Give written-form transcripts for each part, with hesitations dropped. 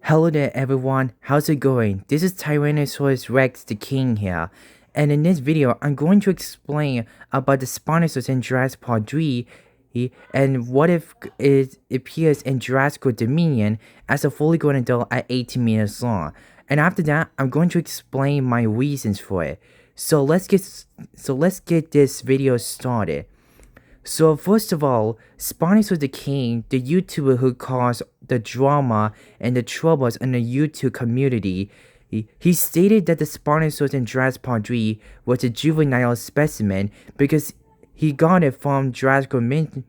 Hello there everyone, how's it going? This is Tyrannosaurus Rex the King here, and in this video I'm going to explain about the Spinosaurus in Jurassic Park 3 and what if it appears in Jurassic Dominion as a fully grown adult at 18 meters long. And after that, I'm going to explain my reasons for it. So let's get this video started. So first of all, Spinosaurus the King, the YouTuber who caused the drama and the troubles in the YouTube community, he stated that the Spinosaurus in Jurassic Park 3 was a juvenile specimen because he got it from Jurassic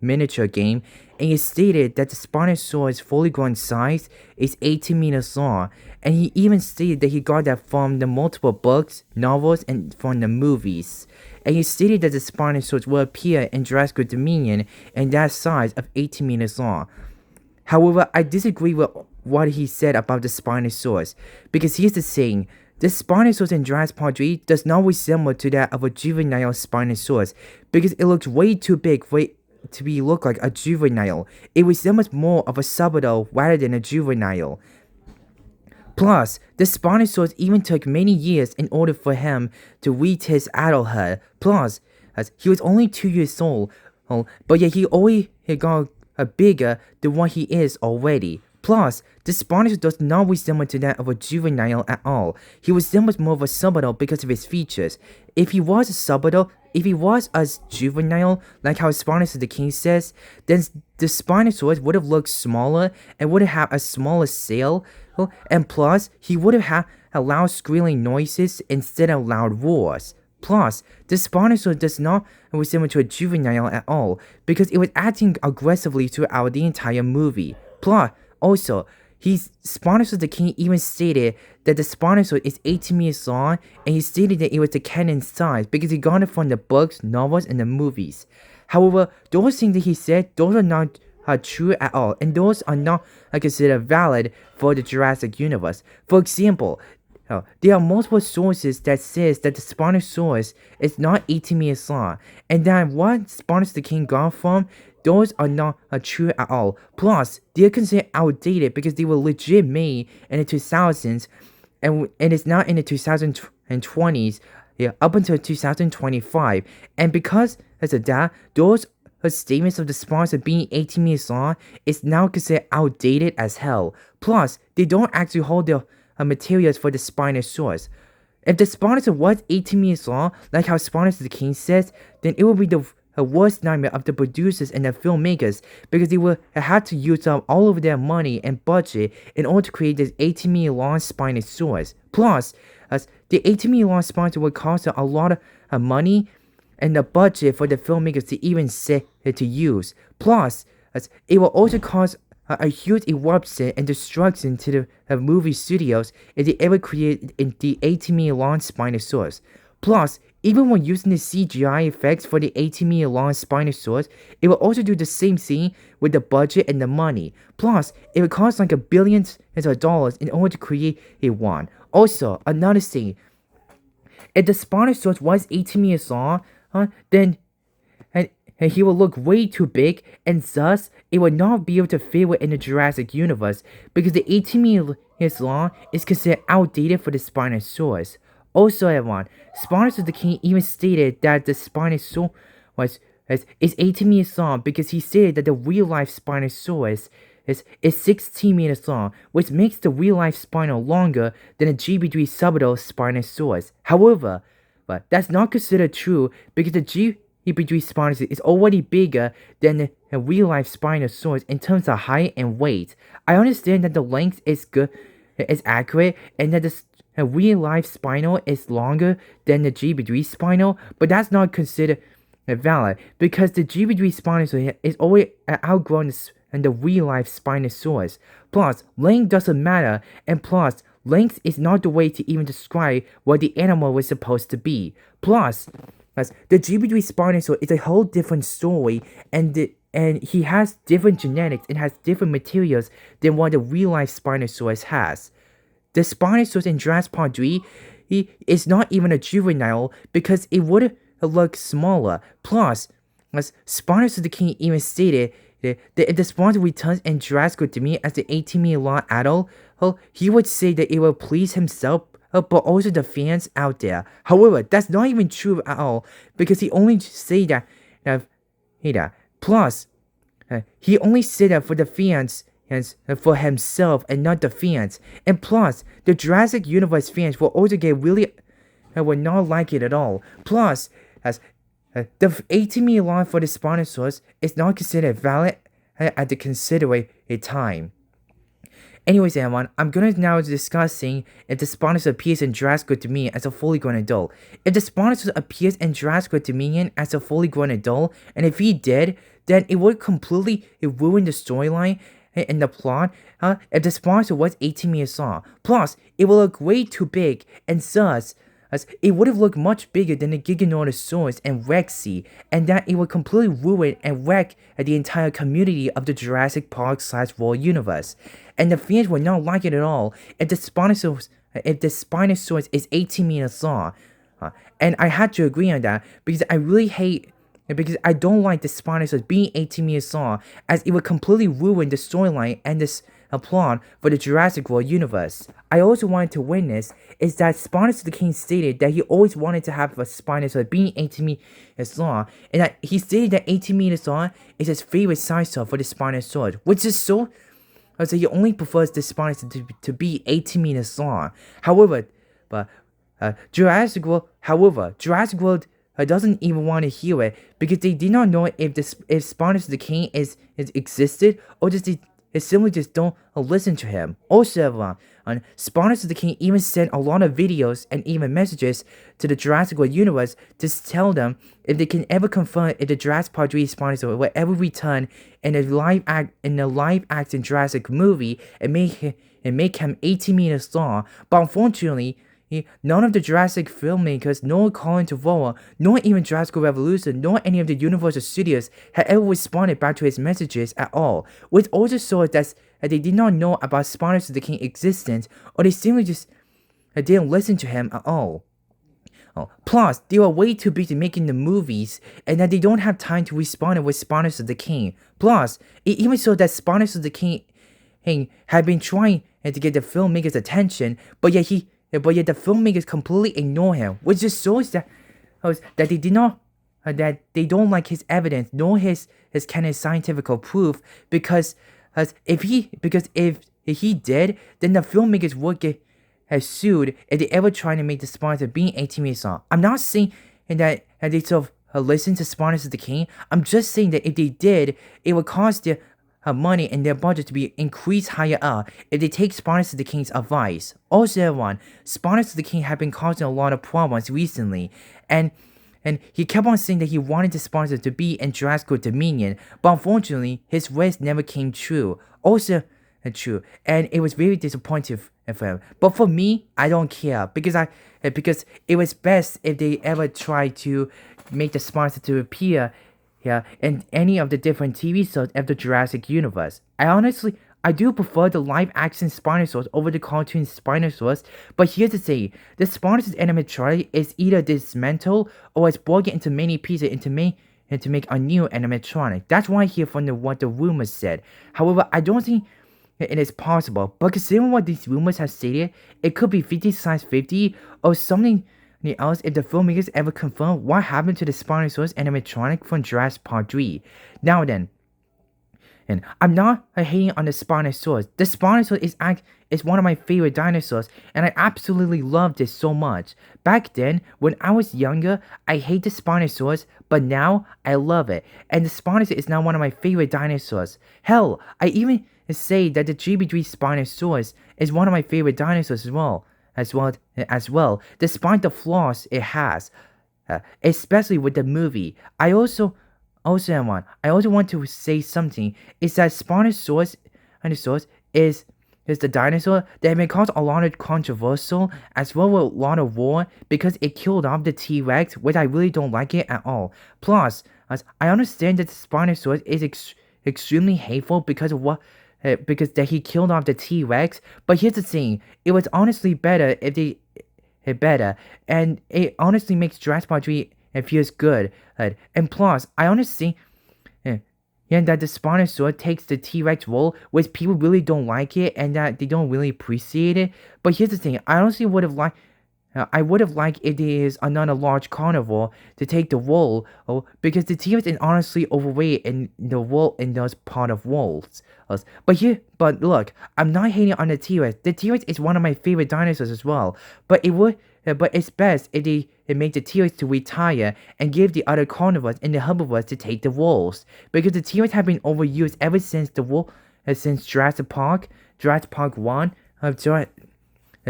miniature game, and he stated that the Spinosaurus fully grown size is 18 meters long, and he even stated that he got that from the multiple books, novels, and from the movies. And he stated that the Spinosaurus will appear in Jurassic Dominion in that size of 18 meters long. However, I disagree with what he said about the Spinosaurus, because here's the thing. The Spinosaurus in Jurassic Park 3 does not resemble to that of a juvenile Spinosaurus because it looks way too big for it to look like a juvenile. It resembles more of a subadult rather than a juvenile. Plus, the Spinosaurus even took many years in order for him to reach his adulthood. Plus, as he was only 2 years old, but yet he already got bigger than what he is already. Plus, the Spinosaurus does not resemble to that of a juvenile at all. He resembles more of a subadult because of his features. If he was a subadult, if he was a juvenile, like how Spinosaurus the King says, then the Spinosaurus would have looked smaller and would have had a smaller sail, and plus, he would have had loud squealing noises instead of loud roars. Plus, the Spinosaurus does not resemble to a juvenile at all because it was acting aggressively throughout the entire movie. Plus, also, Spinosaurus the King even stated that the Spinosaurus is 18 meters long, and he stated that it was the canon size because he got it from the books, novels, and the movies. However, those things that he said, those are not true at all, and those are not considered valid for the Jurassic universe. For example, there are multiple sources that says that the Spinosaurus is not 18 meters long, and that what Spinosaurus the King got from, those are not true at all. Plus, they're considered outdated because they were legit made in the 2000s, and it's not in the 2020s, up until 2025. And because as of that, those statements of the Spinosaurus being 18 meters long is now considered outdated as hell. Plus, they don't actually hold the materials for the Spinosaurus. If the Spinosaurus was 18 meters long, like how Spinosaurus the King says, then it would be the worst nightmare of the producers and the filmmakers because they would have had to use up all of their money and budget in order to create this 18 meter long Spinosaurus. Plus, the 18 meter long Spinosaurus would cost a lot of money and the budget for the filmmakers to even set it to use. Plus, it will also cause a huge eruption and destruction to the movie studios if they ever create the 18 meter long Spinosaurus. Plus, even when using the CGI effects for the 18 meter long Spinosaurus, it will also do the same thing with the budget and the money. Plus, it would cost like billions of dollars in order to create a one. Also, another thing, if the Spinosaurus was 18 meters long, then and he will look way too big, and thus it will not be able to fit within the Jurassic universe because the 18 meters long is considered outdated for the Spinosaurus. Also, everyone, Spinosaurus the King even stated that the Spinosaurus is 18 meters long because he stated that the real-life Spinosaurus is 16 meters long, which makes the real-life Spino longer than a GB3 subadult Spinosaurus. However, but that's not considered true because the GB3 Spinosaurus is already bigger than a real-life Spinosaurus in terms of height and weight. I understand that the length is accurate, and that the real-life Spino is longer than the GB3 Spino, but that's not considered valid because the GB3 Spinosaurus is already outgrown the real-life Spinosaurus. Plus, length doesn't matter, and plus, length is not the way to even describe what the animal was supposed to be. Plus, the GB3 Spinosaurus is a whole different story, and he has different genetics and has different materials than what the real-life Spinosaurus has. The Spinosaurus in Jurassic Park 3 is not even a juvenile because it would look smaller. Plus, Spinosaurus the King even stated if the sponsor returns in Jurassic to me as the 18-meter-long adult, he would say that it will please himself, but also the fans out there. However, that's not even true at all, because he only say that, plus, he only said that for the fans and for himself and not the fans. And plus, the Jurassic Universe fans will also get really will not like it at all. Plus, as the 18-meter long for the Spinosaurus is not considered valid at the considerate time. Anyways, everyone, I'm gonna now discussing if the Spinosaurus appears in Jurassic Dominion as a fully grown adult. If the Spinosaurus appears in Jurassic Dominion as a fully grown adult, and if he did, then it would completely ruin the storyline and the plot. If the Spinosaurus was 18 meters long, plus it will look way too big, and thus as it would have looked much bigger than the Giganotosaurus and Rexy, and that it would completely ruin and wreck the entire community of the Jurassic Park/World universe. And the fans would not like it at all if the Spinosaurus is 18 meters long. And I had to agree on that because I don't like the Spinosaurus being 18 meters long, as it would completely ruin the storyline and this plot for the Jurassic World universe. I also wanted to witness is that Spinosaurus the King stated that he always wanted to have a Spinosaurus being 18 meters long, and that he stated that 18 meters long is his favorite size for the Spinosaurus, which is so he only prefers the Spinosaurus to be 18 meters long. However, Jurassic World doesn't even want to hear it because they did not know if Spinosaurus the King is existed, or just they simply just don't listen to him. Also, Spinosaurus the King even sent a lot of videos and even messages to the Jurassic World universe to tell them if they can ever confirm if the Jurassic Park 3 Spinosaurus will ever return in a live action Jurassic movie and make him 18 meters long. But unfortunately, none of the Jurassic filmmakers, nor Colin Trevorrow, nor even Jurassic Revolution, nor any of the Universal Studios had ever responded back to his messages at all, which also shows that they did not know about Spinosaurus the King's existence, or they simply just didn't listen to him at all. Plus, they were way too busy making the movies, and that they don't have time to respond with Spinosaurus the King. Plus, it even showed that Spinosaurus the King had been trying to get the filmmakers' attention, but yet the filmmakers completely ignore him, which just shows that they did not that they don't like his evidence nor his kind of scientific proof, because if he did, then the filmmakers would get sued if they ever try to make the Spinosaurus being 18 meters long. I'm not saying that they sort of listen to Spinosaurus the King. I'm just saying that if they did, it would cause their money and their budget to be increased higher up if they take Spinosaurus the King's advice. Also, everyone, Spinosaurus the King had been causing a lot of problems recently, and he kept on saying that he wanted the Spinosaurus to be in Jurassic Dominion, but unfortunately, his wish never came true. Also true, and it was very disappointing for him. But for me, I don't care because it was best if they ever tried to make the Spinosaurus to appear in any of the different TV shows of the Jurassic universe. I do prefer the live-action Spinosaurus over the cartoon Spinosaurus, but here's the thing, the Spinosaurus animatronic is either dismantled or is broken into many pieces to make a new animatronic. That's why I hear from what the rumors said. However, I don't think it is possible, but considering what these rumors have stated, it could be 50 size 50 or something else if the filmmakers ever confirm what happened to the Spinosaurus animatronic from Jurassic Park 3. Now then, and I'm not hating on the Spinosaurus. The Spinosaurus is one of my favorite dinosaurs, and I absolutely loved it so much. Back then, when I was younger, I hate the Spinosaurus, but now I love it, and the Spinosaurus is now one of my favorite dinosaurs. Hell, I even say that the GB3 Spinosaurus is one of my favorite dinosaurs as well, despite the flaws it has, especially with the movie. I also want to say something, is that Spinosaurus is the dinosaur that has been caused a lot of controversial as well as a lot of war because it killed off the T-Rex, which I really don't like it at all. Plus, as I understand that the Spinosaurus is extremely hateful because of because that he killed off the T-Rex, but here's the thing, it was honestly better if they and it honestly makes Jurassic Park 3 feels good, and plus I honestly Yeah, that the Spinosaurus takes the T-Rex role, which people really don't like it, and that they don't really appreciate it. But here's the thing: I honestly would have liked. I would have liked if there is another large carnivore to take the role, because the T-Rex is honestly overweight in the role in those part of roles. But look, I'm not hating on the T-Rex. The T-Rex is one of my favorite dinosaurs as well. But it's best if they make the T-Rex to retire and give the other carnivores and the herbivores to take the roles, because the T-Rex have been overused ever since since Jurassic Park 1,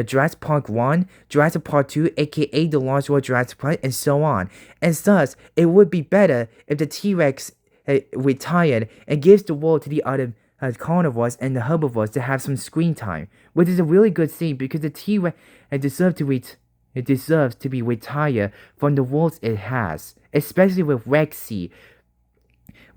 Jurassic Park 1, Jurassic Park 2, aka the Lost World Jurassic Park, and so on. And thus, it would be better if the T-Rex retired and gives the world to the other carnivores and the herbivores to have some screen time, which is a really good thing because the T-Rex deserves to be retired from the roles it has, especially with Rexy.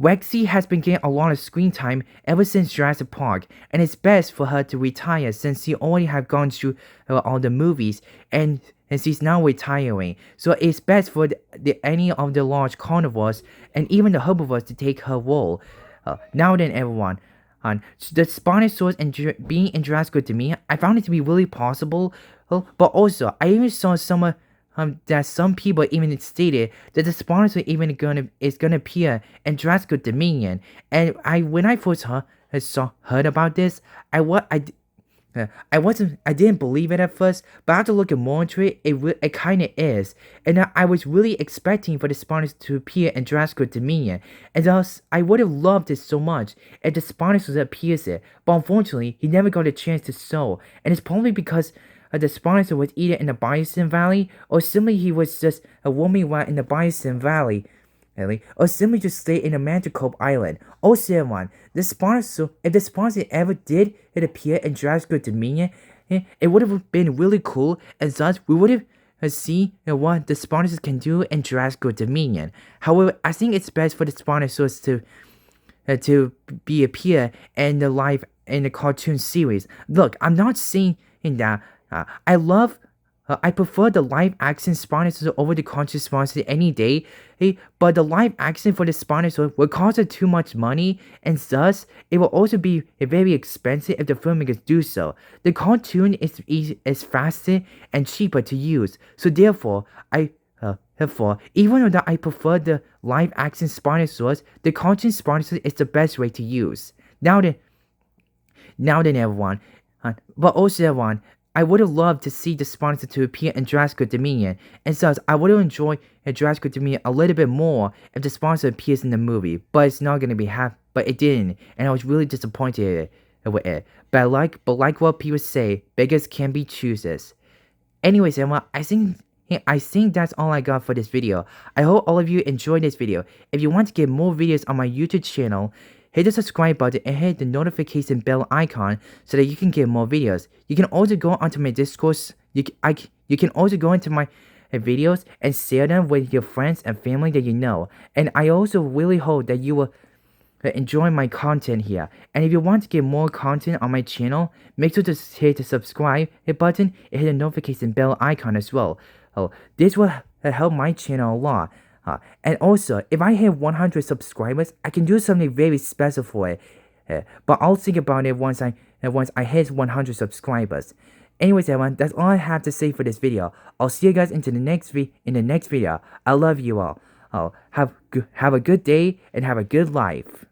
Rexy has been getting a lot of screen time ever since Jurassic Park, and it's best for her to retire since she already have gone through all the movies and she's now retiring. So it's best for any of the large carnivores and even the herbivores to take her role. Now then, everyone. The Spinosaurus and being in Jurassic to me, I found it to be really possible. But also, I even saw that some people even stated that the Spinosaurus is gonna appear in Jurassic Dominion. And when I first heard about this, I didn't believe it at first, but after looking more into it, it kind of is. And I was really expecting for the Spinosaurus to appear in Jurassic Dominion, and thus I would have loved it so much if the Spinosaurus appears it. But unfortunately, he never got a chance to show, and it's probably because the Spinosaurus was either in the Bison Valley, or simply he was just roaming around in the Bison Valley. Or simply just stay in a Magical Island. Also, everyone, if the Spinosaurus ever did appear in Jurassic Dominion, it would have been really cool, and thus we would have seen what the Spinosaurus can do in Jurassic Dominion. However, I think it's best for the Spinosaurus to appear in the cartoon series. Look, I'm not saying that I prefer the live action Spinosaurus over the cartoon Spinosaurus any day, but the live action for the Spinosaurus will cost too much money, and thus it will also be very expensive if the filmmakers do so. The cartoon is faster and cheaper to use, so therefore even though I prefer the live action Spinosaurus, the cartoon Spinosaurus is the best way to use. Now then, everyone, but also everyone, I would have loved to see the Spinosaurus to appear in Jurassic Dominion, and thus I would have enjoyed Jurassic Dominion a little bit more if the Spinosaurus appears in the movie, but it's not gonna be but it didn't, and I was really disappointed with it. But like what people say, beggars can be choosers. Anyways, everyone, I think that's all I got for this video. I hope all of you enjoyed this video. If you want to get more videos on my YouTube channel, hit the subscribe button and hit the notification bell icon so that you can get more videos. You can also go onto my discourse. You can also go into my videos and share them with your friends and family that you know. And I also really hope that you will enjoy my content here. And if you want to get more content on my channel, make sure to hit the subscribe button and hit the notification bell icon as well. This will help my channel a lot. And also, if I hit 100 subscribers, I can do something very special for it. But I'll think about it once I hit 100 subscribers. Anyways, everyone, that's all I have to say for this video. I'll see you guys in the next video. I love you all. Have a good day and have a good life.